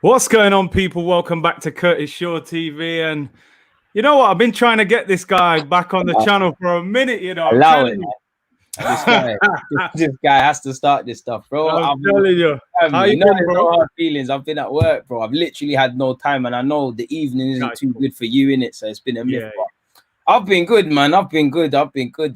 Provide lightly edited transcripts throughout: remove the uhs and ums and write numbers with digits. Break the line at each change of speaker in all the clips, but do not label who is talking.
What's going on, people? Welcome back to Curtis Shaw TV. And you know what? I've been trying to get this guy back on the channel for a minute, you know.
Allow it, man. This guy has to start this stuff, bro.
I'm telling you.
How you been, bro? Hard feelings. I've been at work, bro. I've literally had no time, and I know the evening isn't too good for you, innit? So it's been a myth. Yeah. I've been good, man. I've been good,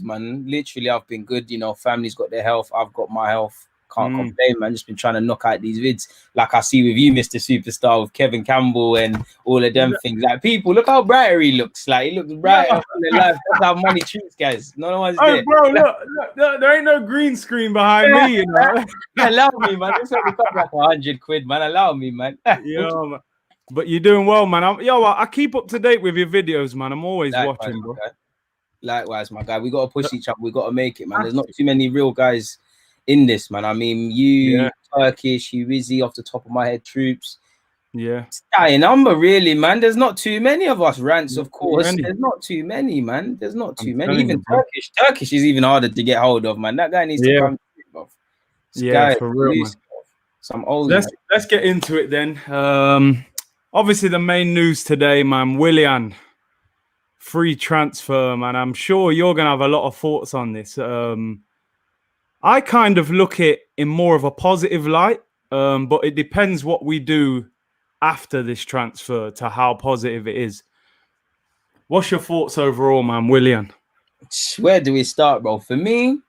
man. Literally, I've been good. You know, family's got their health. I've got my health. Can't complain, man. Just been trying to knock out these vids, like I see with you, Mr. Superstar, with Kevin Campbell and all of them things. Like, people, look how brighter he looks. Like, he looks bright up in the life. That's how money treats, guys. No one's there.
Bro, look, there ain't no green screen behind me, you know.
Allow me, man. This only cost like 100 quid, man. Allow me, man.
Yo, man. But you're doing well, man. I keep up to date with your videos, man. I'm always watching, bro.
Likewise, my guy. We got to push each other. We got to make it, man. There's not too many real guys in this, man. I mean, you, Turkish, you, Rizzy, off the top of my head, Troops.
Yeah.
It's a number, really, man. There's not too many of us. Rants, of course. There's not too many, man. There's not too many. Even Turkish. Turkish is even harder to get hold of, man. That guy needs to come.
Yeah, for real, man.
Some old.
Let's get into it then. Obviously, the main news today, man. Willian, free transfer, man. I'm sure you're gonna have a lot of thoughts on this. I kind of look at it in more of a positive light, but it depends what we do after this transfer to how positive it is. What's your thoughts overall, man, Willian?
Where do we start, bro? For me,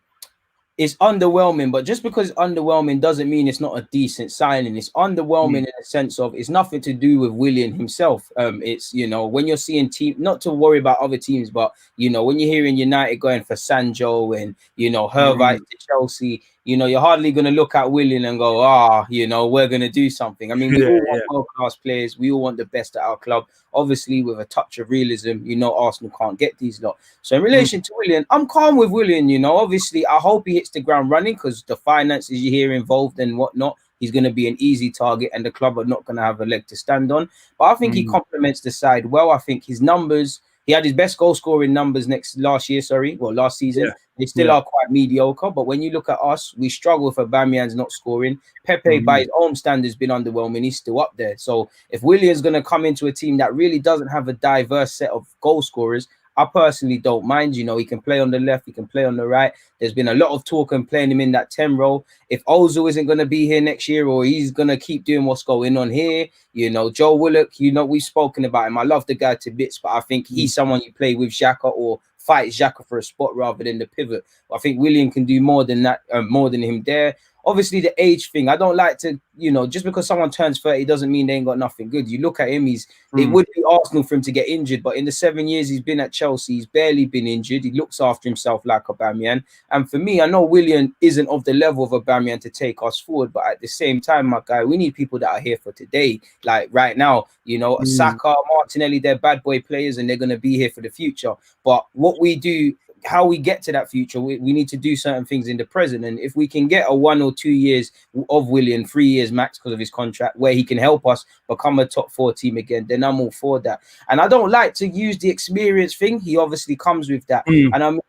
it's underwhelming, but just because it's underwhelming doesn't mean it's not a decent signing. It's underwhelming in the sense of it's nothing to do with Willian himself. It's, you know, when you're seeing not to worry about other teams, but, you know, when you're hearing United going for Sancho and, you know, Hervite to Chelsea, you know, you're hardly going to look at Willian and go, you know, we're going to do something. I mean, we all want world-class players. We all want the best at our club. Obviously, with a touch of realism, you know, Arsenal can't get these lot. So in relation to Willian, I'm calm with Willian, you know. Obviously, I hope he hits the ground running because the finances you hear involved and whatnot, he's going to be an easy target and the club are not going to have a leg to stand on. But I think he complements the side well. I think his numbers, he had his best goal scoring numbers last season. Yeah. They still are quite mediocre. But when you look at us, we struggle if Aubameyang's not scoring. Pepe, by his own standards, been underwhelming. He's still up there. So if Willian's going to come into a team that really doesn't have a diverse set of goal scorers, I personally don't mind. You know, he can play on the left, he can play on the right. There's been a lot of talk and playing him in that 10 role. If Ozil isn't going to be here next year or he's going to keep doing what's going on here, you know, Joe Willock, you know, we've spoken about him. I love the guy to bits, but I think he's someone you play with Xhaka or fight Xhaka for a spot rather than the pivot. I think Willian can do more than that, more than him there. Obviously, the age thing, I don't like to, you know, just because someone turns 30 doesn't mean they ain't got nothing good. You look at him, it would be Arsenal for him to get injured, but in the 7 years he's been at Chelsea, he's barely been injured. He looks after himself like Aubameyang. And for me, I know Willian isn't of the level of Aubameyang to take us forward, but at the same time, my guy, we need people that are here for today. Like right now, you know, Saka, Martinelli, they're bad boy players and they're going to be here for the future. But what we do, how we get to that future, we need to do certain things in the present. And if we can get a 1 or 2 years of Willian, 3 years max because of his contract, where he can help us become a top 4 team again, then I'm all for that. And I don't like to use the experience thing. He obviously comes with that. And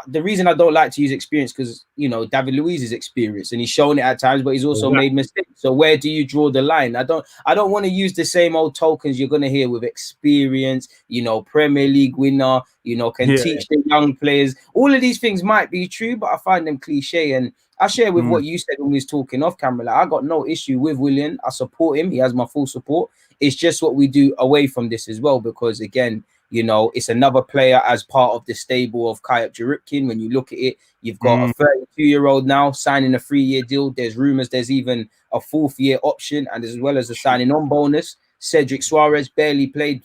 the reason I don't like to use experience because, you know, David Luiz is experienced and he's shown it at times, but he's also made mistakes. So where do you draw the line? I don't want to use the same old tokens you're going to hear with experience, you know, Premier League winner, you know, can teach the young players. All of these things might be true, but I find them cliche. And I share with what you said when we was talking off camera. Like, I got no issue with Willian. I support him. He has my full support. It's just what we do away from this as well, because again, you know, it's another player as part of the stable of Kayap Jarupkin. When you look at it, you've got a 32-year-old now signing a 3-year deal. There's rumors there's even a 4th-year option, and as well as a signing on bonus. Cedric Suarez barely played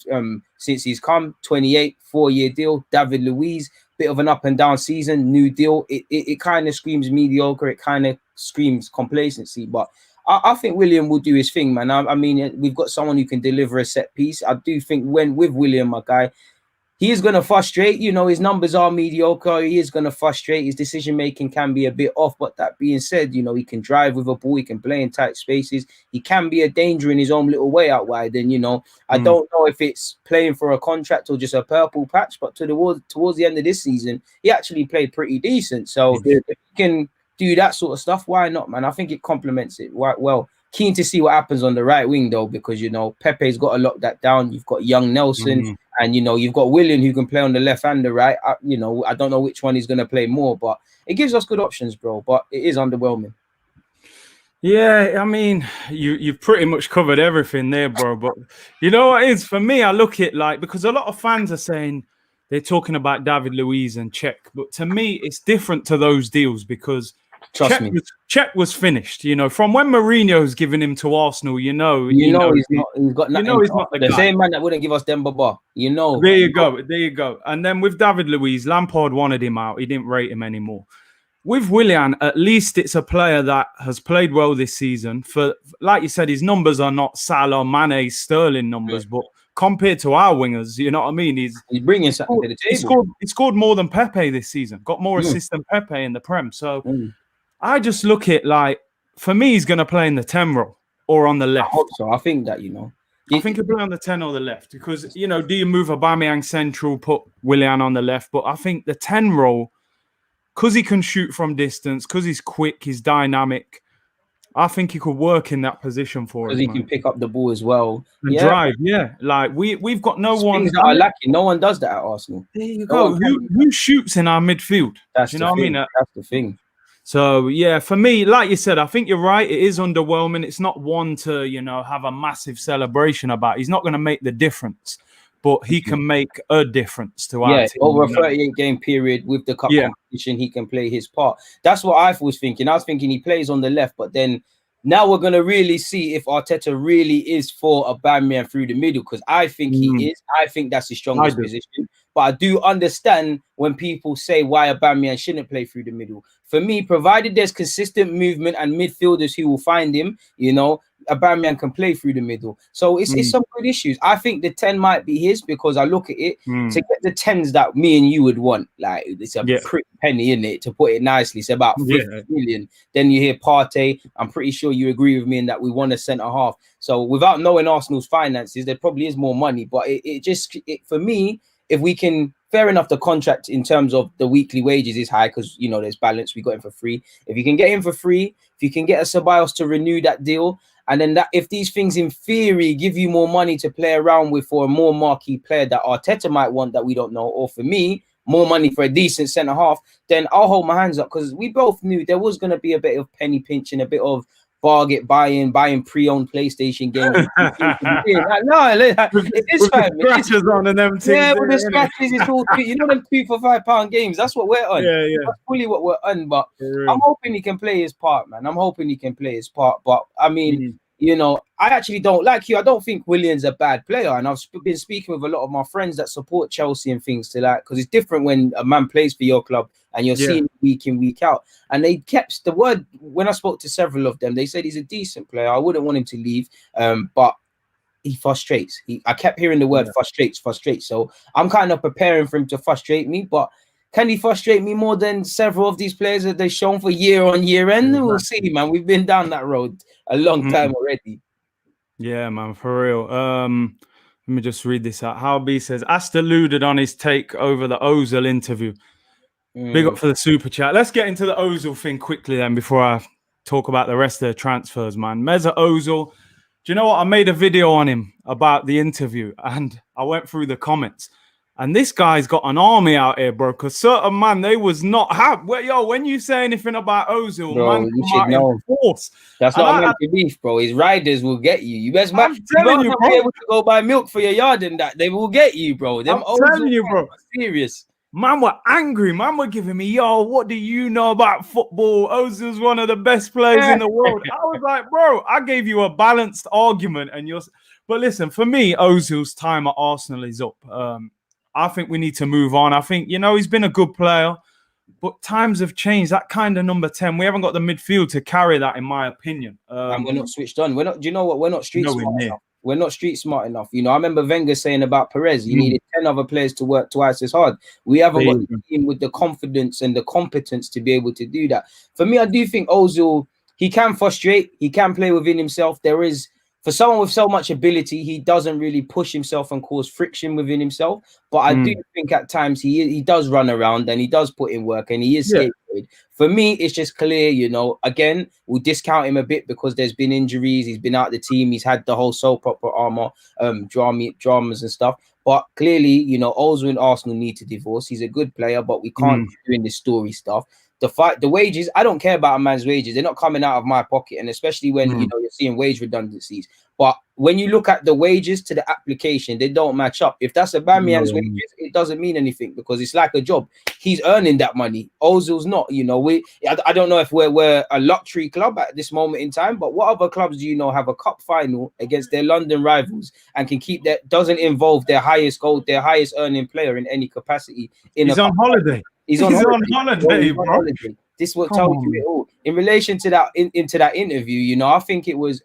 since he's come, 28, 4-year deal. David Luiz, bit of an up and down season, new deal. It kind of screams mediocre. It kind of screams complacency, but I think Willian will do his thing, man. I mean, we've got someone who can deliver a set piece. I do think with Willian, my guy, he is going to frustrate. You know, his numbers are mediocre. He is going to frustrate. His decision-making can be a bit off. But that being said, you know, he can drive with a ball. He can play in tight spaces. He can be a danger in his own little way out wide. And, you know, I don't know if it's playing for a contract or just a purple patch. But towards the end of this season, he actually played pretty decent. So if he can do that sort of stuff, why not, man? I think it complements it quite well. Keen to see what happens on the right wing though, because you know Pepe's got to lock that down. You've got young Nelson, and you know you've got Willian who can play on the left and the right. You know, I don't know which one he's going to play more, but it gives us good options, bro. But it is underwhelming.
Yeah, I mean, you've pretty much covered everything there, bro. But you know what it is for me? I look at like, because a lot of fans are saying they're talking about David Luiz and Czech, but to me, it's different to those deals because Czech was finished. You know, from when Mourinho's given him to Arsenal, you know
he's not. He's got nothing.
You know, he's not the guy.
Same man that wouldn't give us Dembaba. You know.
There you go. And then with David Luiz, Lampard wanted him out. He didn't rate him anymore. With Willian, at least it's a player that has played well this season. For like you said, his numbers are not Salah, Mane, Sterling numbers, but compared to our wingers, you know what I mean? He's
bringing something to the table.
He scored more than Pepe this season. Got more assists than Pepe in the Prem. So I just look at like, for me, he's going to play in the 10 role or on the left.
I hope so. I think that, you know.
I think he'll play on the 10 or the left because, you know, do you move Aubameyang central, put Willian on the left? But I think the 10 role, because he can shoot from distance, because he's quick, he's dynamic, I think he could work in that position for us.
Because he can pick up the ball as well.
And drive, like we've got no one
that are lacking. No one does that at Arsenal.
There you go. Who shoots in our midfield?
That's
you know what I mean?
That's the thing.
So yeah, for me, like you said, I think you're right. It is underwhelming. It's not one to, you know, have a massive celebration about. He's not going to make the difference, but he can make a difference to our team.
Over a 38-game period with the cup competition, he can play his part. That's what I was thinking. I was thinking he plays on the left, but then now we're going to really see if Arteta really is for Aubameyang through the middle, because I think he is. I think that's his strongest position. But I do understand when people say why Aubameyang shouldn't play through the middle. For me, provided there's consistent movement and midfielders who will find him, you know, Aubameyang can play through the middle. So it's some good issues. I think the 10 might be his because I look at it to get the 10s that me and you would want. Like it's a pretty penny in it, to put it nicely. It's about 50 million. Then you hear Partey. I'm pretty sure you agree with me in that we want a centre half. So without knowing Arsenal's finances, there probably is more money. But it for me, if we can, fair enough, the contract in terms of the weekly wages is high because, you know, there's balance. We got him for free. If you can get him for free, if you can get a Ceballos to renew that deal, and then that if these things in theory give you more money to play around with for a more marquee player that Arteta might want that we don't know, or for me, more money for a decent centre half, then I'll hold my hands up because we both knew there was going to be a bit of penny pinching, a bit of buying pre-owned PlayStation games. It is fine.
Scratches on and them things.
Yeah, with the scratches, it's all you know them £2 for £5 games. That's what we're on.
Yeah.
That's fully what we're on. But I'm hoping he can play his part, man. I'm hoping he can play his part. But I mean, you know, I actually don't like you. I don't think Willian's a bad player, and I've been speaking with a lot of my friends that support Chelsea and things to like, because it's different when a man plays for your club and you're seeing it week in, week out. And they kept the word when I spoke to several of them. They said he's a decent player. I wouldn't want him to leave, but he frustrates. I kept hearing the word frustrates. So I'm kind of preparing for him to frustrate me, but can he frustrate me more than several of these players that they've shown for year on year end? We'll see, man. We've been down that road a long time already.
Yeah, man, for real. Let me just read this out. How B says, asked Deluded on his take over the Ozil interview. Big up for the super chat. Let's get into the Ozil thing quickly then before I talk about the rest of the transfers, man. Mesut Ozil. Do you know what? I made a video on him about the interview and I went through the comments. And this guy's got an army out here, bro. Because certain man, they was not happy. Well, yo, when you say anything about Ozil,
bro,
man,
you should know.
Force.
That's not meant to beef, bro. His riders will get you. You best man.
Telling you, bro.
Be able to go buy milk for your yard and that. They will get you, bro. Them
I'm telling you, bro.
Serious.
Man were angry. Man were giving me, yo, what do you know about football? Ozil's one of the best players in the world. I was like, bro, I gave you a balanced argument. But listen, for me, Ozil's time at Arsenal is up. I think we need to move on. I think, you know, he's been a good player, but times have changed. That kind of number 10, we haven't got the midfield to carry that, in my opinion.
And we're not switched on. We're not. Do you know what? We're not street smart enough. We're not street smart enough. You know, I remember Wenger saying about Perez, you needed 10 other players to work twice as hard. We haven't got the team with the confidence and the competence to be able to do that. For me, I do think Ozil, he can frustrate. He can play within himself. There is, for someone with so much ability, he doesn't really push himself and cause friction within himself. But I do think at times he does run around and he does put in work and he is For me, it's just clear, you know, again, we'll discount him a bit because there's been injuries. He's been out of the team. He's had the whole soap opera dramas and stuff. But clearly, you know, Ozil and Arsenal need to divorce. He's a good player, but we can't be doing this story stuff. The wages, I don't care about a man's wages. They're not coming out of my pocket. And especially when, you know, you're seeing wage redundancies. But when you look at the wages to the application, they don't match up. If that's Aubameyang's wages, it doesn't mean anything because it's like a job. He's earning that money. Ozil's not, you know. I don't know if we're a luxury club at this moment in time, but what other clubs do you know have a cup final against their London rivals and can keep that, doesn't involve their highest earning player in any capacity?
He's on holiday.
He's on holiday, bro. This will tell you it all. In relation to that, into that interview, you know, I think it was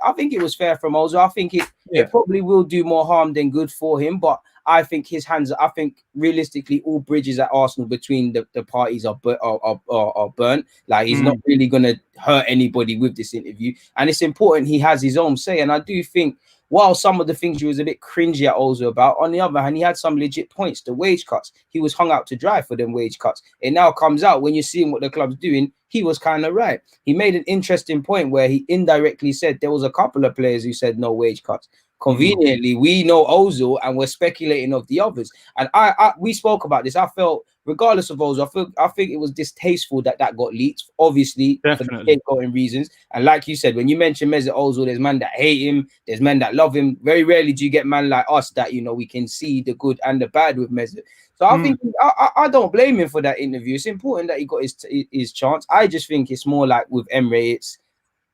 fair from Ozil. I think it probably will do more harm than good for him, but I think I think realistically, all bridges at Arsenal between the parties are burnt. Like he's not really gonna hurt anybody with this interview, and it's important he has his own say. And I do think, while some of the things he was a bit cringy at Ozil about, on the other hand, he had some legit points. The wage cuts, he was hung out to dry for them wage cuts. It now comes out when you're seeing what the club's doing, he was kind of right. He made an interesting point where he indirectly said there was a couple of players who said no wage cuts. Conveniently, we know Ozil and we're speculating of the others. And we spoke about this. I felt, regardless of Ozil, I think it was distasteful that got leaked, obviously, for the scapegoating reasons. And like you said, when you mention Mesut Ozil, there's men that hate him, there's men that love him. Very rarely do you get men like us that, you know, we can see the good and the bad with Mesut. So I think I don't blame him for that interview. It's important that he got his chance. I just think it's more like with Emre,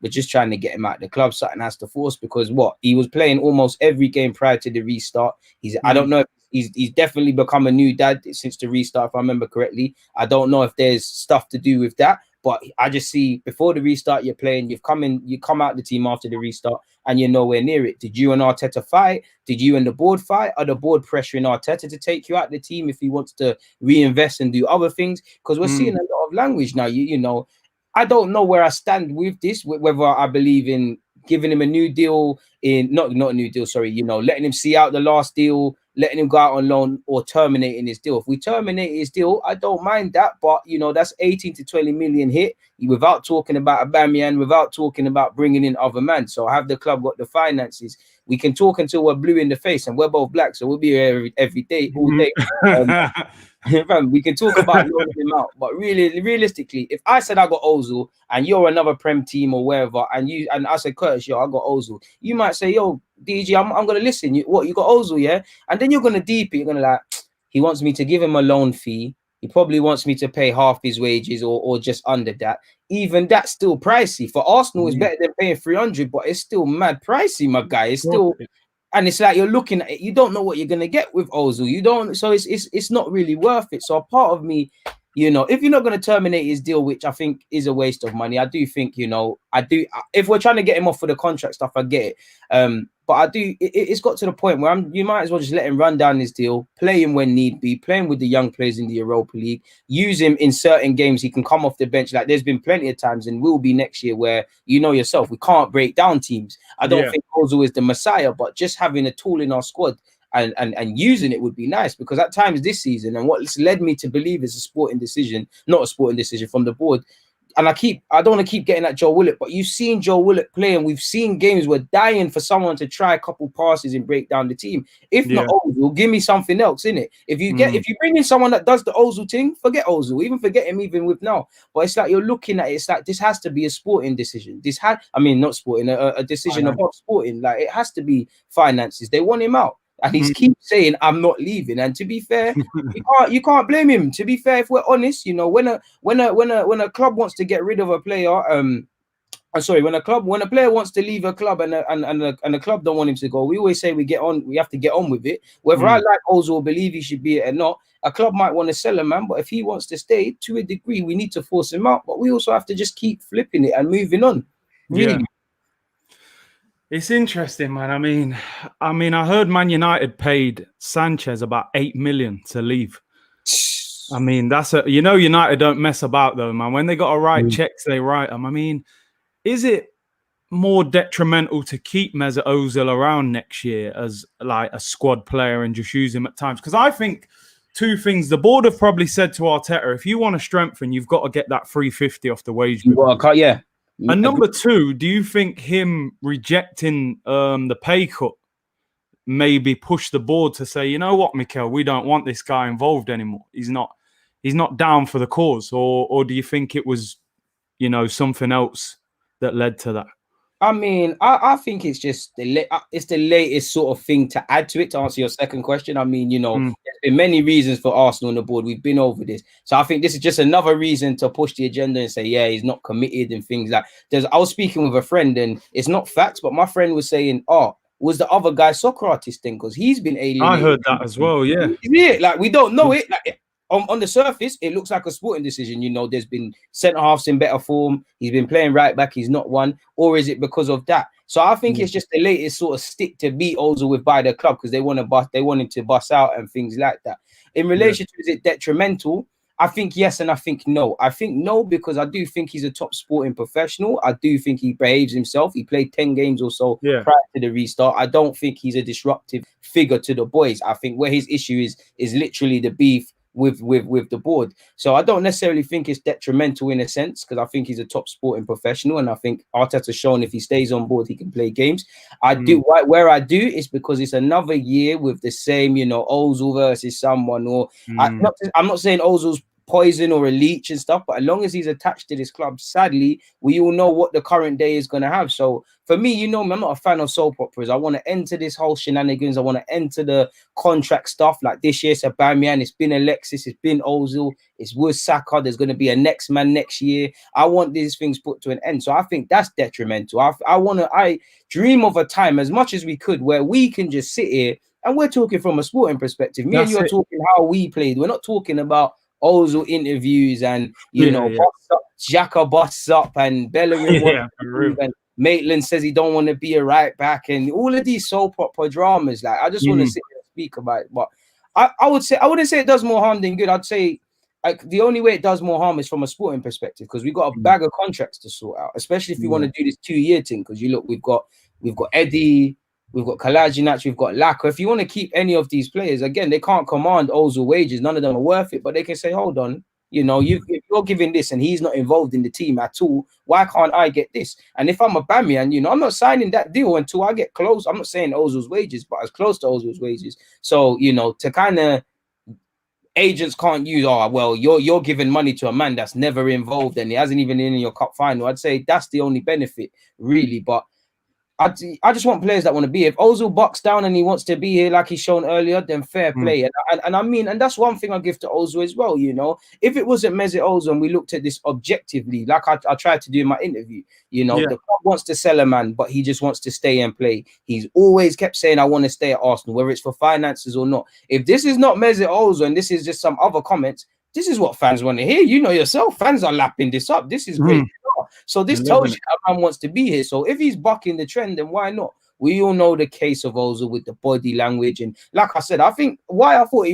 we're just trying to get him out of the club. Something has to force, because he was playing almost every game prior to the restart. I don't know if he's definitely become a new dad since the restart, if I remember correctly. I don't know if there's stuff to do with that, but I just see before the restart you're playing, you come out the team after the restart and you're nowhere near it. Did you and Arteta fight? Did you and the board fight? Are the board pressuring Arteta to take you out the team if he wants to reinvest and do other things? Because we're seeing a lot of language now. You know, I don't know where I stand with this, whether I believe in giving him a new deal, not a new deal, sorry, you know, letting him see out the last deal, letting him go out on loan, or terminating his deal. If we terminate his deal, I don't mind that, but, you know, that's 18 to 20 million hit without talking about Aubameyang, without talking about bringing in other men. So have the club got the finances? We can talk until we're blue in the face, and we're both black, so we'll be here every day, all day. We can talk about loaning him out, but realistically, if I said I got Ozil and you're another Prem team or wherever, and I said, Curtis, yo, I got Ozil, you might say, yo, DG, I'm gonna listen. You got Ozil, yeah? And then you're gonna deep it. You're gonna like, he wants me to give him a loan fee. He probably wants me to pay half his wages or just under that. Even that's still pricey. For Arsenal, it's better than paying 300, but it's still mad pricey, my guy. It's still. And it's like you're looking at it, you don't know what you're gonna get with Ozil. You don't, so it's not really worth it. So a part of me, you know, if you're not going to terminate his deal, which I think is a waste of money, I do think, you know, if we're trying to get him off for the contract stuff, I get it. But it's got to the point where you might as well just let him run down his deal, play him when need be, playing with the young players in the Europa League, use him in certain games. He can come off the bench. Like there's been plenty of times, and will be next year, where, you know yourself, we can't break down teams. I don't think Ozil is the messiah, but just having a tool in our squad and using it would be nice, because at times this season, and what's led me to believe is not a sporting decision from the board. And I don't want to keep getting at Joe Willock, but you've seen Joe Willock play, and we've seen games we're dying for someone to try a couple passes and break down the team. If not Ozil, give me something else in it. If you bring in someone that does the Ozil thing, forget Ozil, even forget him even with now. But it's like you're looking at it, it's like this has to be a sporting decision. Not sporting, a decision about sporting. Like it has to be finances. They want him out. And he keeps saying, I'm not leaving. And to be fair, you can't blame him. To be fair, if we're honest, you know, when a club wants to get rid of a player, when a player wants to leave a club and the club don't want him to go, we always say we have to get on with it. Whether I like Ozil or believe he should be it or not, a club might want to sell him, man. But if he wants to stay, to a degree, we need to force him out. But we also have to just keep flipping it and moving on. Really.
Yeah. It's interesting, man. I mean, I heard Man United paid Sanchez about 8 million to leave. I mean, United don't mess about though, man. When they got to write checks, they write them. I mean, is it more detrimental to keep Mesut Ozil around next year as like a squad player and just use him at times? Because I think two things. The board have probably said to Arteta, if you want to strengthen, you've got to get that 350 off the wage bill.
Well, yeah.
And number two, do you think him rejecting the pay cut maybe push the board to say, you know what, Mikel, we don't want this guy involved anymore. He's not down for the cause, or do you think it was, something else that led to that?
I mean, I think it's just it's the latest sort of thing to add to it to answer your second question. I mean, there's been many reasons for Arsenal on the board. We've been over this. So I think this is just another reason to push the agenda and say, yeah, he's not committed and things like that. I was speaking with a friend and it's not facts, but my friend was saying, was the other guy soccer artist thing? Because he's been alienated.
I heard that as well, yeah.
Like, we don't know it. Like, on the surface, it looks like a sporting decision. There's been centre halves in better form. He's been playing right back. He's not one. Or is it because of that? So I think it's just the latest sort of stick to beat Ozil with by the club because they wanted to bust out and things like that. In relation to, is it detrimental? I think yes, and I think no. I think no because I do think he's a top sporting professional. I do think he behaves himself. He played 10 games or so prior to the restart. I don't think he's a disruptive figure to the boys. I think where his issue is literally the beef with the board. So I don't necessarily think it's detrimental in a sense because I think he's a top sporting professional and I think Arteta's shown if he stays on board he can play games. Where I do is because it's another year with the same, Ozil versus someone, or I'm not saying Ozil's poison or a leech and stuff, but as long as he's attached to this club, sadly, we all know what the current day is going to have. So for me, I'm not a fan of soap operas. I want to enter this whole shenanigans. I want to enter the contract stuff. Like this year, it's Aubameyang, it's been Alexis, it's been Ozil, it's with Saka. There's going to be a next man next year. I want these things put to an end. So I think that's detrimental. I dream of a time as much as we could where we can just sit here and we're talking from a sporting perspective. Me and you are talking how we played. We're not talking about Ozil interviews and Xhaka busts up and Bellerin and Maitland says he don't want to be a right back and all of these soap opera dramas. Like I just want to sit here and speak about it. But I wouldn't say it does more harm than good. I'd say like the only way it does more harm is from a sporting perspective because we've got a bag of contracts to sort out, especially if you want to do this 2-year thing. Because we've got Eddie. We've got Kolasinac, we've got Laka. If you want to keep any of these players, again, they can't command Ozil wages. None of them are worth it, but they can say, hold on, if you're giving this and he's not involved in the team at all, why can't I get this? And if I'm a Aubameyang, I'm not signing that deal until I get close. I'm not saying Ozil's wages, but as close to Ozil's wages. So, to kind of agents can't use, you're giving money to a man that's never involved and he hasn't even been in your cup final. I'd say that's the only benefit, really. But I just want players that want to be here. If Ozil bucks down and he wants to be here like he's shown earlier, then fair play. And I mean, and that's one thing I give to Ozil as well, If it wasn't Mesut Ozil and we looked at this objectively, like I tried to do in my interview, the club wants to sell a man, but he just wants to stay and play. He's always kept saying, I want to stay at Arsenal, whether it's for finances or not. If this is not Mesut Ozil and this is just some other comments, this is what fans want to hear. Yourself, fans are lapping this up. This is great. So this tells you that man wants to be here. So if he's bucking the trend, then why not? We all know the case of Ozil with the body language. And like I said, I think why I thought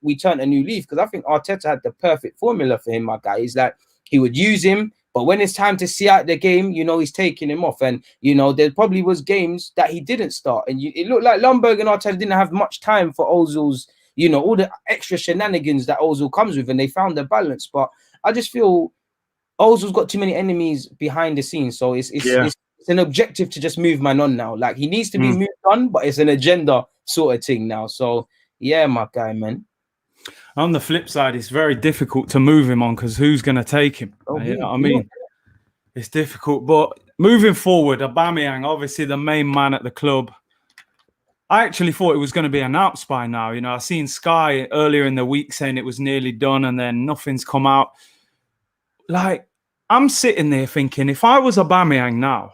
we turned a new leaf, because I think Arteta had the perfect formula for him, my guy. Is like he would use him, but when it's time to see out the game, he's taking him off. And, there probably was games that he didn't start. And it looked like Ljungberg and Arteta didn't have much time for Ozil's, all the extra shenanigans that Ozil comes with, and they found the balance. But I just feel Ozil's got too many enemies behind the scenes, so it's an objective to just move man on now. Like he needs to be moved on, but it's an agenda sort of thing now. So yeah, my guy, man.
On the flip side, it's very difficult to move him on because who's going to take him? It's difficult. But moving forward, Aubameyang, obviously the main man at the club. I actually thought it was going to be announced by now. I seen Sky earlier in the week saying it was nearly done, and then nothing's come out. Like, I'm sitting there thinking, if I was Aubameyang now,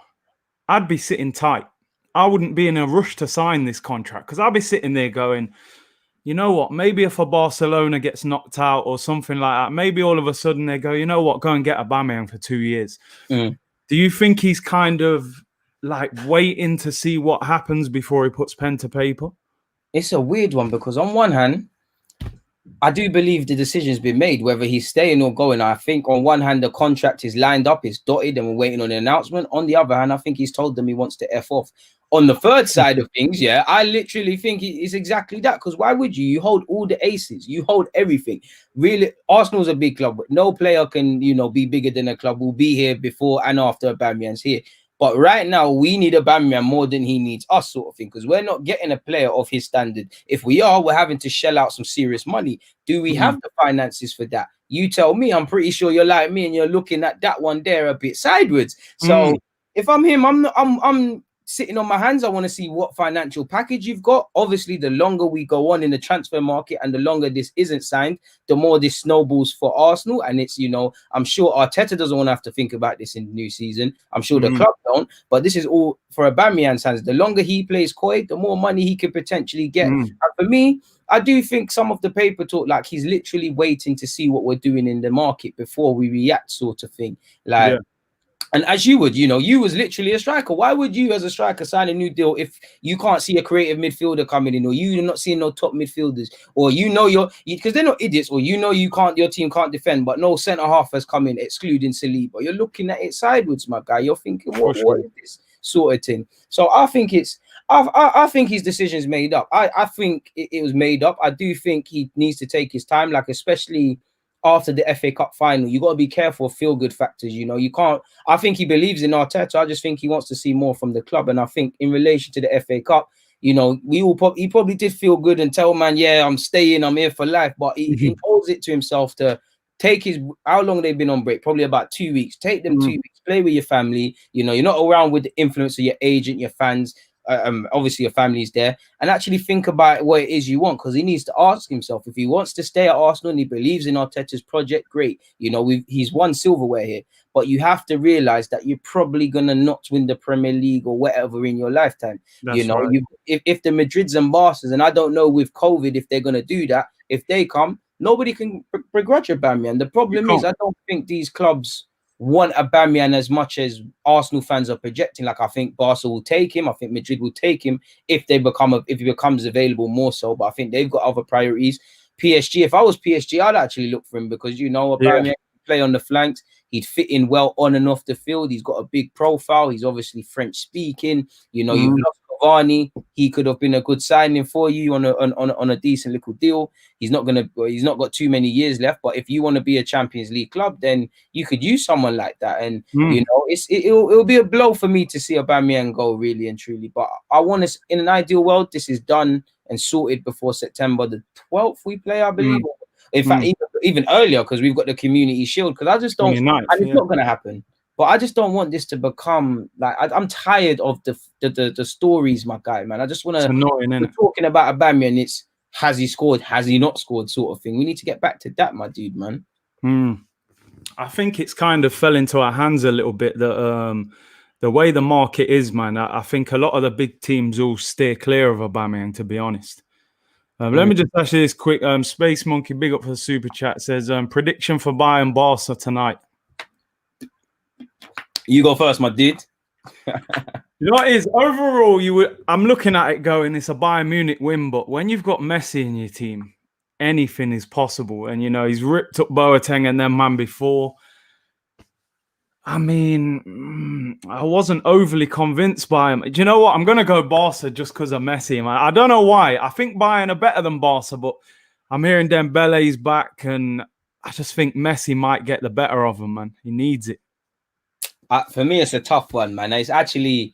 I'd be sitting tight. I wouldn't be in a rush to sign this contract because I'd be sitting there going, you know what, maybe if a Barcelona gets knocked out or something like that, maybe all of a sudden they go, you know what, go and get Aubameyang for 2 years. Do you think he's kind of like waiting to see what happens before he puts pen to paper?
It's a weird one because on one hand, I do believe the decision's been made, whether he's staying or going. I think on one hand, the contract is lined up, it's dotted, and we're waiting on an announcement. On the other hand, I think he's told them he wants to F off. On the third side of things, yeah, I literally think it's exactly that. Because why would you? You hold all the aces, you hold everything. Really, Arsenal's a big club, but no player can, be bigger than a club. Will be here before and after Aubameyang's here. But right now, we need Aubameyang more than he needs us, sort of thing, because we're not getting a player of his standard. If we are, we're having to shell out some serious money. Do we have the finances for that? You tell me. I'm pretty sure you're like me and you're looking at that one there a bit sideways. So if I'm him, I'm sitting on my hands. I want to see what financial package you've got. Obviously, the longer we go on in the transfer market and the longer this isn't signed, the more this snowballs for Arsenal. And it's, I'm sure Arteta doesn't want to have to think about this in the new season. I'm sure the club don't. But this is all for Aubameyang's hands. The longer he plays coy, the more money he could potentially get. And for me, I do think some of the paper talk, like he's literally waiting to see what we're doing in the market before we react, sort of thing. And as you would, you was literally a striker. Why would you, as a striker, sign a new deal if you can't see a creative midfielder coming in, or you're not seeing no top midfielders, or because they're not idiots, or your team can't defend, but no centre half has come in, excluding Saliba. You're looking at it sideways, my guy. You're thinking, what is this sort of thing? So I think I think his decision's made up. I think it was made up. I do think he needs to take his time, like especially after the FA Cup final. You got to be careful of feel-good factors. You can't. I think he believes in Arteta. I just think he wants to see more from the club. And I think in relation to the FA Cup, he probably did feel good and tell man, yeah, I'm staying, I'm here for life. But he imposed it to himself to take how long they've been on break? Probably about 2 weeks. Take them 2 weeks, play with your family. You're not around with the influence of your agent, your fans. Obviously your family's there, and actually think about what it is you want, because he needs to ask himself if he wants to stay at Arsenal and he believes in Arteta's project. Great, he's won silverware here, but you have to realize that you're probably gonna not win the Premier League or whatever in your lifetime. Right. If the Madrids and Barca's, and I don't know with COVID if they're gonna do that, if they come, nobody can begrudge Aubameyang. The problem is I don't think these clubs want Aubameyang as much as Arsenal fans are projecting. Like, I think Barca will take him. I think Madrid will take him if he becomes available more so. But I think they've got other priorities. PSG, if I was PSG, I'd actually look for him because, Aubameyang can play on the flanks. He'd fit in well on and off the field. He's got a big profile. He's obviously French speaking. You've lost Cavani. He could have been a good signing for you on a decent little deal. He's not got too many years left. But if you want to be a Champions League club, then you could use someone like that. And it'll be a blow for me to see Aubameyang go, really and truly. But I want to, in an ideal world, this is done and sorted before September the 12th. We play, I believe. In fact, even earlier, because we've got the Community Shield. Because I just don't, and it's not going to happen. But I just don't want this to become like I'm tired of the stories, my guy, man. I just want to. We're talking about Aubameyang. It's has he scored, has he not scored, sort of thing. We need to get back to that, my dude, man.
I think it's kind of fell into our hands a little bit that the way the market is, man. I think a lot of the big teams all steer clear of Aubameyang, to be honest. Let me just ask you this quick. Space Monkey, big up for the super chat, says prediction for Bayern Barca tonight.
You go first, my dude.
You know what it is? Overall, I'm looking at it going, it's a Bayern Munich win, but when you've got Messi in your team, anything is possible. And, he's ripped up Boateng and then man before. I mean, I wasn't overly convinced by him. Do you know what? I'm going to go Barca just because of Messi, man. I don't know why. I think Bayern are better than Barca, but I'm hearing Dembele's back, and I just think Messi might get the better of him, man. He needs it.
For me, it's a tough one, man. It's actually,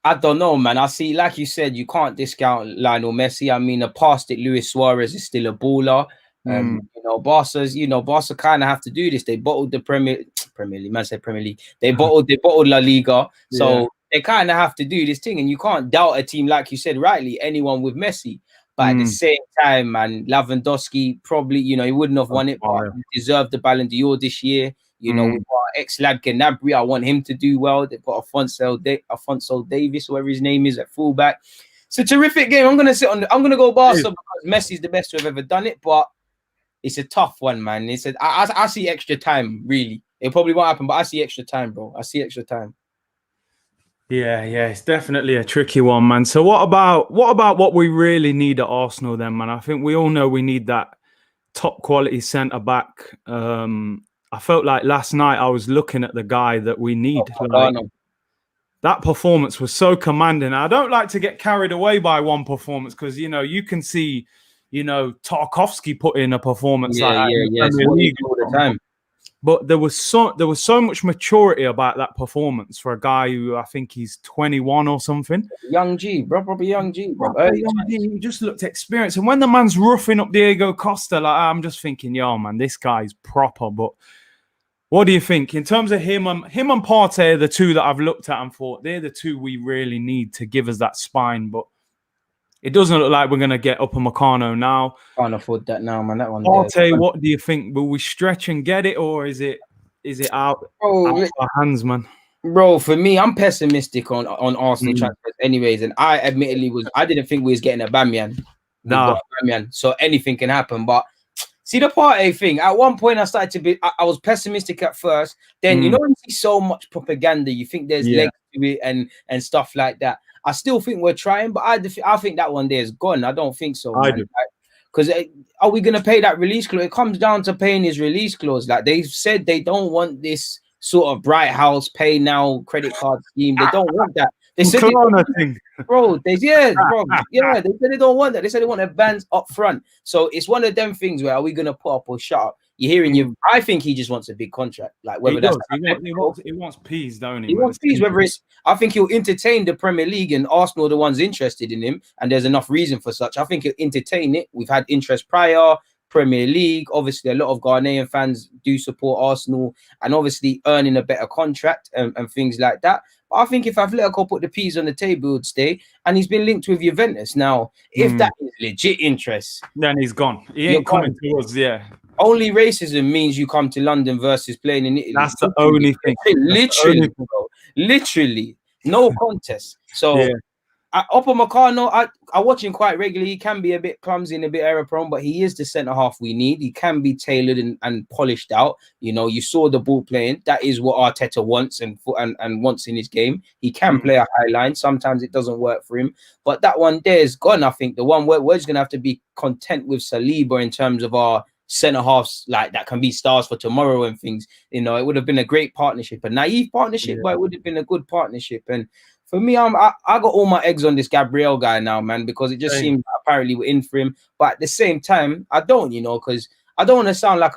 I don't know, man. I see, like you said, you can't discount Lionel Messi. I mean, past it, Luis Suarez is still a baller. Barca kind of have to do this. They bottled the Premier League. Man said Premier League. They bottled La Liga. So they kind of have to do this thing. And you can't doubt a team, like you said, rightly, anyone with Messi. But at the same time, man, Lewandowski probably, he wouldn't have won it, but he deserved the Ballon d'Or this year. We've got ex-lad Gnabry. I want him to do well. They've got Alfonso Davis, whoever his name is, at fullback. It's a terrific game. I'm gonna go Barca because Messi's the best to have ever done it. But it's a tough one, man. I see extra time. Really, it probably won't happen, but I see extra time, bro. I see extra time.
Yeah, it's definitely a tricky one, man. So what about what we really need at Arsenal then, man? I think we all know we need that top quality centre back. I felt like last night I was looking at the guy that we need. Like, that performance was so commanding. I don't like to get carried away by one performance because, you know, you can see, you know, Tarkowski put in a performance like that in the Premier League
all the time.
But there was so much maturity about that performance for a guy who I think he's 21 or something.
Young G, bro, probably young G, bro.
He just looked experienced. And when the man's roughing up Diego Costa, like, I'm just thinking, yo, man, this guy's proper. But what do you think in terms of him and Partey are the two that I've looked at and thought they're the two we really need to give us that spine? But it doesn't look like we're going to get Upamecano now.
Can't afford that now, man. That one.
Partey, what do you think? Will we stretch and get it, or is it out of our hands, man?
Bro, for me, I'm pessimistic on Arsenal transfers anyways. And I admittedly I didn't think we was getting Aubameyang.
No.
So anything can happen. But see the Partey thing. At one point, I started to be. I was pessimistic at first. Then you know, when you see so much propaganda, you think there's legs to it and stuff like that. I still think we're trying, but I think that one there is gone. I don't think so.
I do.
Because are we gonna pay that release clause? It comes down to paying his release clause. Like they've said, they don't want this sort of Bright House pay now credit card scheme. They don't want that. They said bro. They said they don't want that. They said they want advance up front. So it's one of them things where are we gonna put up or shut up? You're hearing you. I think he just wants a big contract. Like whether
he wants peas, don't he?
He wants peas. Whether it's, I think he'll entertain the Premier League and Arsenal are the ones interested in him, and there's enough reason for such. I think he'll entertain it. We've had interest prior. Premier League, obviously, a lot of Ghanaian fans do support Arsenal, and obviously earning a better contract and things like that. But I think if Atletico put the peas on the table, would stay, and he's been linked with Juventus. Now, if that is legit interest,
then he's gone. He ain't coming to us. Yeah.
Only racism means you come to London versus playing in Italy.
That's the only thing.
Literally, bro. Literally, no contest. So, Upamecano, I watch him quite regularly. He can be a bit clumsy and a bit error prone, but he is the centre half we need. He can be tailored and polished out. You know, you saw the ball playing. That is what Arteta wants and wants in his game. He can play a high line. Sometimes it doesn't work for him, but that one there is gone. I think the one where we're just gonna have to be content with Saliba in terms of our centre halves, like that can be stars for tomorrow and things. You know, it would have been a great partnership, a naive partnership, but it would have been a good partnership. And for me, I got all my eggs on this Gabriel guy now, man, because it just seems apparently we're in for him. But at the same time, I don't, you know, because I don't want to sound like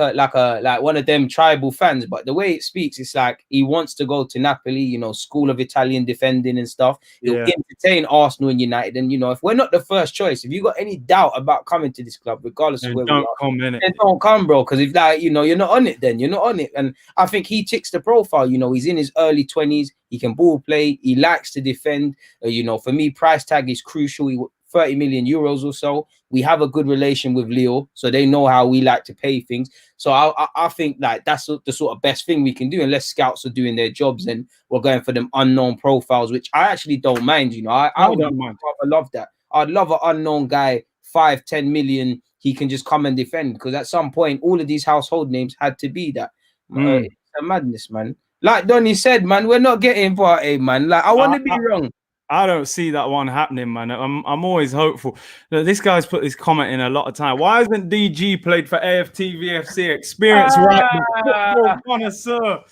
one of them tribal fans, but the way it speaks, it's like he wants to go to Napoli, you know, school of Italian defending and stuff. He'll entertain Arsenal and United. And, you know, if we're not the first choice, if you got any doubt about coming to this club, regardless of where we are, then don't come, bro. Because if that, you know, you're not on it, then you're not on it. And I think he ticks the profile. You know, he's in his early 20s. He can ball play. He likes to defend. You know, for me, price tag is crucial. 30 million euros or so. We have a good relation with Leo, so they know how we like to pay things. So I think like that's the sort of best thing we can do, unless scouts are doing their jobs and we're going for them unknown profiles, which I actually don't mind. You know, I don't mind. I love that. I'd love an unknown guy, 5-10 million. He can just come and defend, because at some point, all of these household names had to be that. It's a madness, man. Like Donny said, man, we're not getting Partey, man. Like I want to be wrong.
I don't see that one happening, man. I'm always hopeful. This guy's put this comment in a lot of time. Why hasn't DG played for AFT VFC? Experience, right? Football connoisseur.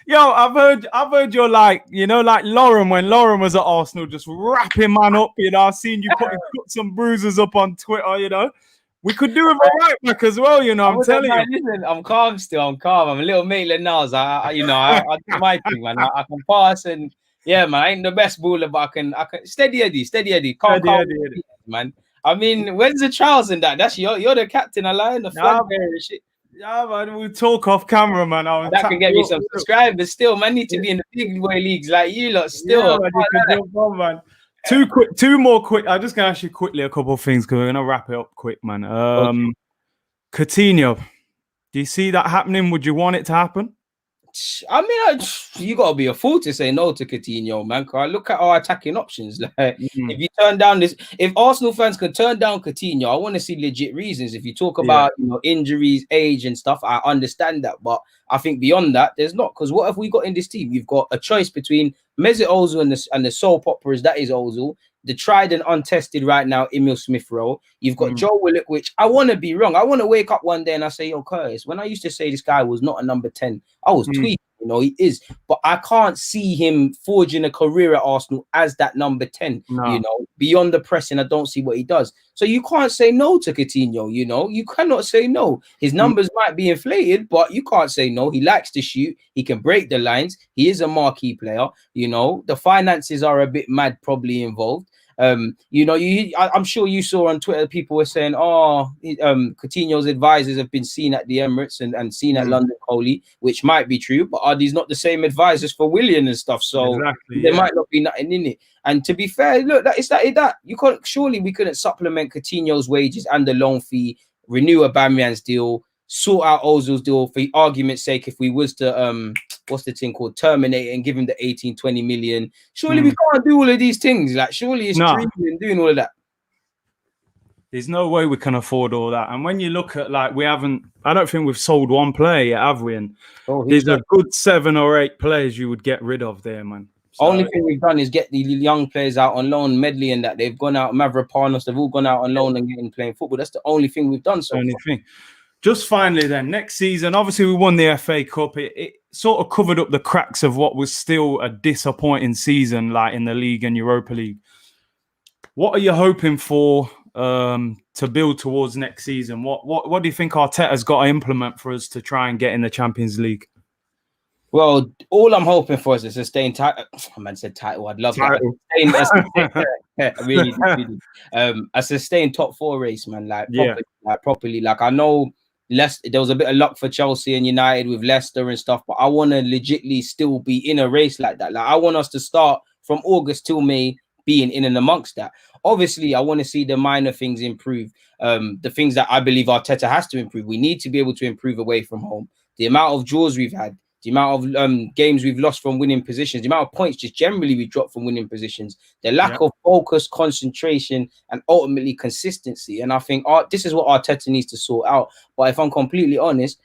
Yo, I've heard you're like, you know, like Lauren, when Lauren was at Arsenal, just wrapping man up. You know, I've seen you put some bruises up on Twitter. You know, we could do it for right back as well. You know, I'm telling you.
Listen, I'm calm still. I'm calm. I'm a little Maitland Niles. I do my thing, man. I can pass and. Yeah, man, I ain't the best baller, but I can steady Eddie. Calm, man. I mean, when's the trials in that? That's you're the captain, I lie, the flag bearer and shit.
Yeah, man, we'll talk off camera, man.
That can get me some subscribers still, man. Need to be in the big boy leagues like you lot still.
Yeah, man. Two more quick. I'm just gonna ask you quickly a couple of things because we're gonna wrap it up quick, man. Coutinho, do you see that happening? Would you want it to happen?
I mean, you gotta be a fool to say no to Coutinho, man. Cause look at our attacking options. Like, if you turn down this, if Arsenal fans can turn down Coutinho, I want to see legit reasons. If you talk about injuries, age, and stuff, I understand that. But I think beyond that, there's not. Because what have we got in this team? You've got a choice between Mesut Ozil and the soap operas that is Ozil, the tried and untested right now, Emil Smith Rowe. You've got Joe Willock, which I want to be wrong. I want to wake up one day and I say, yo, Curtis, when I used to say this guy was not a number 10, I was tweaking. You know, he is, but I can't see him forging a career at Arsenal as that number 10. You know, beyond the pressing, I don't see what he does. So you can't say no to Coutinho. You know, you cannot say no. His numbers might be inflated, but you can't say no. He likes to shoot. He can break the lines. He is a marquee player. You know, the finances are a bit mad, probably involved. You know, I'm sure you saw on Twitter people were saying, Coutinho's advisors have been seen at the Emirates and seen at London Coley, which might be true, but are these not the same advisors for Willian and stuff? So there might not be nothing in it. And to be fair, look, that you can't, surely we couldn't supplement Coutinho's wages and the loan fee, renew Aubameyang's deal, sort out Ozil's deal for argument's sake. If we was to what's the thing called, terminate it and give him the 18-20 million, surely we can't do all of these things. Like, surely it's dreaming doing all of that.
There's no way we can afford all that. And when you look at, like, I don't think we've sold one player yet, have we? And there's a good 7 or 8 players you would get rid of there, man. So,
only thing we've done is get the young players out on loan, Medley and that. They've gone out, Mavropanos, they've all gone out on loan and getting playing football. That's the only thing we've done so far.
Just finally then, next season, obviously we won the FA Cup. It sort of covered up the cracks of what was still a disappointing season, like in the League and Europa League. What are you hoping for to build towards next season? What do you think Arteta's got to implement for us to try and get in the Champions League?
Well, all I'm hoping for is a sustained title. I man said title. I'd love that. Really. A sustained top 4 race, man. Properly. Like, I know there was a bit of luck for Chelsea and United with Leicester and stuff, but I want to legitimately still be in a race like that. Like, I want us to start from August till May being in and amongst that. Obviously, I want to see the minor things improve. The things that I believe Arteta has to improve. We need to be able to improve away from home. The amount of draws we've had, the amount of games we've lost from winning positions, the amount of points just generally we dropped from winning positions, the lack of focus, concentration, and ultimately consistency. And I think this is what Arteta needs to sort out. But if I'm completely honest,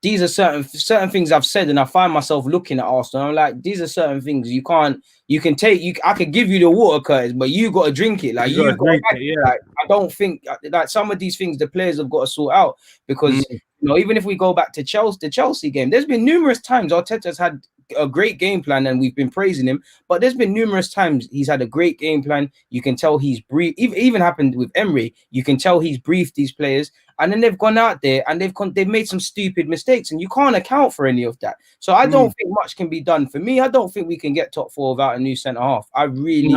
these are certain things I've said, and I find myself looking at Arsenal. I'm like, these are certain things I could give you the water, Curtis, but you got to drink it. Like, I don't think like some of these things the players have got to sort out, because you know, even if we go back to the Chelsea game, there's been numerous times Arteta's had a great game plan and we've been praising him, but there's been numerous times he's had a great game plan. You can tell he's briefed. Even happened with Emery. You can tell he's briefed these players, and then they've gone out there and they've made some stupid mistakes, and you can't account for any of that. So I don't think much can be done. For me, I don't think we can get top 4 without a new centre half. I really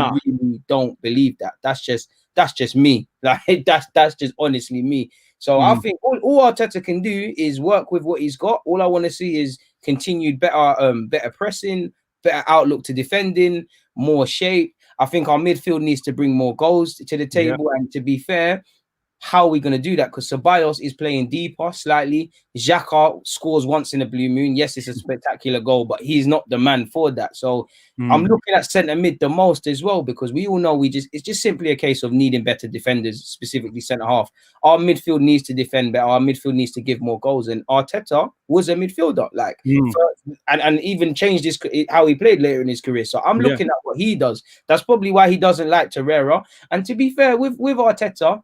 don't believe that. That's just me. Like, that's just honestly me. So I think all Arteta can do is work with what he's got. All I want to see is continued better pressing, better outlook to defending, more shape. I think our midfield needs to bring more goals to the table. And to be fair, how are we going to do that? Because Ceballos is playing deeper slightly. Xhaka scores once in a blue moon. Yes, it's a spectacular goal, but he's not the man for that. So I'm looking at centre mid the most as well, because we all know it's just simply a case of needing better defenders, specifically centre half. Our midfield needs to defend better. Our midfield needs to give more goals. And Arteta was a midfielder, and even changed how he played later in his career. So I'm looking at what he does. That's probably why he doesn't like Torreira. And to be fair, with Arteta,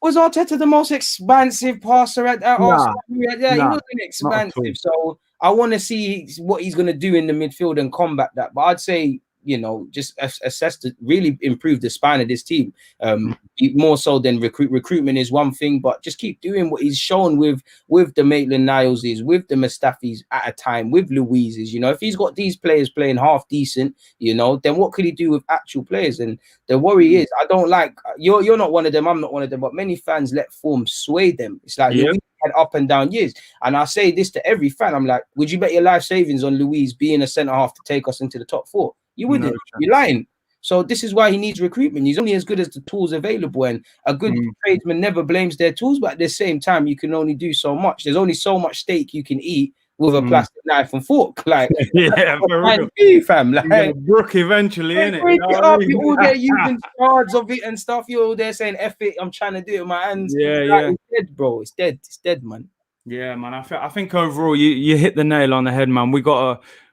was Arteta the most expansive passer at Arsenal? He wasn't expansive. So I want to see what he's going to do in the midfield and combat that. But I'd say, you know, just assess to really improve the spine of this team. More so than recruitment is one thing, but just keep doing what he's shown with the Maitland-Nileses, with the Mustafis at a time, with Luiz's. You know, if he's got these players playing half decent, you know, then what could he do with actual players? And the worry is, I don't like, you're not one of them, I'm not one of them, but many fans let form sway them. It's like Luiz had up and down years. And I say this to every fan, I'm like, would you bet your life savings on Luiz being a centre half to take us into the top 4? You wouldn't. No, you're lying. So this is why he needs recruitment. He's only as good as the tools available, and a good tradesman never blames their tools, but at the same time, you can only do so much. There's only so much steak you can eat with a plastic knife and fork. Like,
for real.
Fam. Like,
brook eventually, innit?
Break it up. You all there using shards of it and stuff. You're all there saying, F it, I'm trying to do it with my hands. It's dead, bro. It's dead. It's dead, man.
Yeah, man. I think overall you hit the nail on the head, man.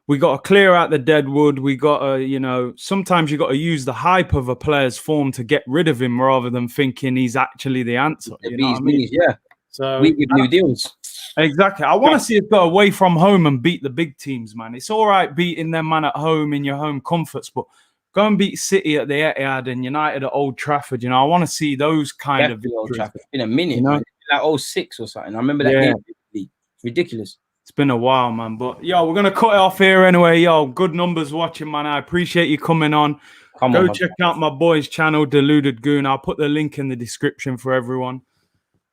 We we got to clear out the dead wood. We got to, you know, sometimes you got to use the hype of a player's form to get rid of him rather than thinking he's actually the answer.
The
You know what I mean?
knees, yeah.
So
We give new deals.
exactly. I want to see us go away from home and beat the big teams, man. It's all right beating them, man, at home in your home comforts, but go and beat City at the Etihad and United at Old Trafford. You know, I want to see those kind of
Definitely Old
victories.
Trafford. It's been a minute,
You know?
man. Like 06 or something. I remember that game. It's ridiculous.
It's been a while, man. But yo, we're gonna cut it off here anyway. Yo, good numbers watching, man. I appreciate you coming on. Go check out my boy's channel, Deluded Goon. I'll put the link in the description for everyone.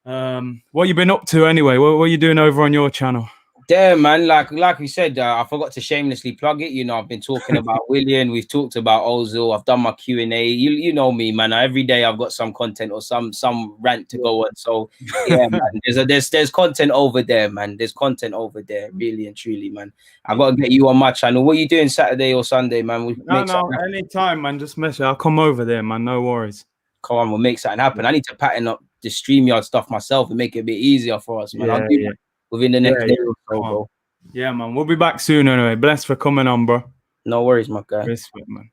What you been up to anyway? What are you doing over on your channel?
Yeah, man. Like we said, I forgot to shamelessly plug it. You know, I've been talking about Willian. We've talked about Ozil. I've done my Q&A. You know me, man. Every day I've got some content or some rant to go on. So yeah, man. There's content over there, man. There's content over there, really and truly, man. I gotta get you on my channel. What are you doing Saturday or Sunday, man?
No, anytime, man. Just message. I'll come over there, man. No worries.
Come on, we'll make something happen. I need to pattern up the StreamYard stuff myself and make it a bit easier for us, man. I'll do that within the next day or so, bro.
Yeah, man. We'll be back soon anyway. Bless for coming on, bro.
No worries, my guy.
Respect, man.